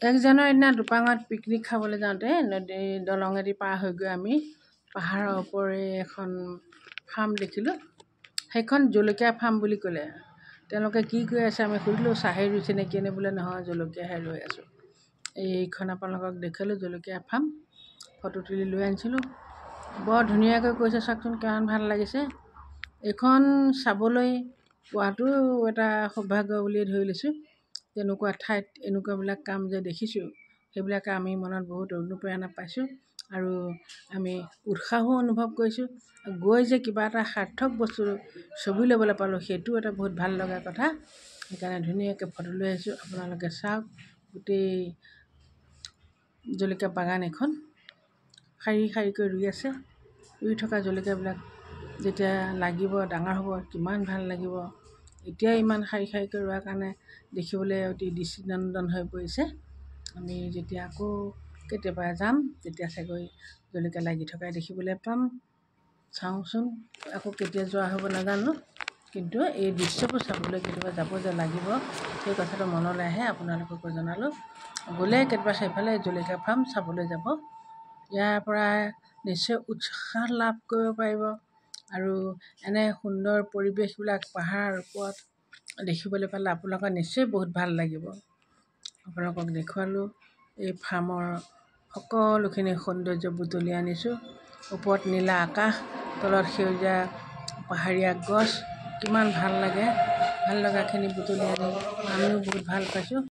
1 জানুৱাৰীৰ দিনা দুপাঙত পিকনিক খাবলৈ যাওঁতে নদী দলঙেদি পাৰ হৈ গৈ আমি পাহাৰৰ ওপৰে এখন ফাৰ্ম দেখিলোঁ। সেইখন জলকীয়া ফাৰ্ম বুলি ক'লে। তেওঁলোকে কি কৰি আছে আমি সুধিলোঁ, চাহে ৰুইছে নে কিনে? বোলে নহয়, জলকীয়াহে ৰুই আছোঁ। এইখন আপোনালোকক দেখালোঁ জলকীয়া ফাৰ্ম, ফটো তুলি লৈ আনিছিলোঁ। বৰ ধুনীয়াকৈ কৈছে, চাওকচোন কিমান ভাল লাগিছে। এইখন চাবলৈ পোৱাটো এটা সৌভাগ্য বুলিয়ে ধৰি লৈছোঁ। তেনেকুৱা ঠাইত এনেকুৱাবিলাক কাম যে দেখিছোঁ, সেইবিলাকে আমি মনত বহুত অনুপ্ৰেৰণা পাইছোঁ আৰু আমি উৎসাহো অনুভৱ কৰিছোঁ। গৈ যে কিবা এটা সাৰ্থক বস্তু ছবি ল'বলৈ পালোঁ, সেইটো এটা বহুত ভাল লগা কথা। সেইকাৰণে ধুনীয়াকৈ ফটো লৈ আহিছোঁ। আপোনালোকে চাওক, গোটেই জলকীয়া বাগান এখন শাৰী শাৰীকৈ ৰুই আছে। ৰুই থকা জলকীয়াবিলাক যেতিয়া লাগিব, ডাঙৰ হ'ব, কিমান ভাল লাগিব। এতিয়াই ইমান শাৰী শাৰীকৈ ৰোৱাৰ কাৰণে দেখিবলৈ অতি দৃষ্টিনন্দন হৈ পৰিছে। আমি যেতিয়া আকৌ কেতিয়াবা যাম, তেতিয়া চাগৈ জলকীয়া লাগি থকাই দেখিবলৈ পাম। চাওঁচোন, আকৌ কেতিয়া যোৱা হ'ব নাজানো, কিন্তু এই দৃশ্যবোৰ চাবলৈ কেতিয়াবা যাব যে লাগিব, সেই কথাটো মনলৈ আহে। আপোনালোককো জনালোঁ, গ'লে কেতিয়াবা সেইফালে জলকীয়া ফাৰ্ম চাবলৈ যাব। ইয়াৰ পৰা নিশ্চয় উৎসাহ লাভ কৰিব পাৰিব আৰু এনে সুন্দৰ পৰিৱেশবিলাক পাহাৰৰ ওপৰত দেখিবলৈ পালে আপোনালোকৰ নিশ্চয় বহুত ভাল লাগিব। আপোনালোকক দেখুৱালোঁ এই ফাৰ্মৰ সকলোখিনি সৌন্দৰ্য বুটলি আনিছোঁ। ওপৰত নীলা আকাশ, তলত সেউজীয়া পাহাৰীয়া গছ, কিমান ভাল লাগে। ভাল লগাখিনি বুটলি আনি আমিও বহুত ভাল পাইছোঁ।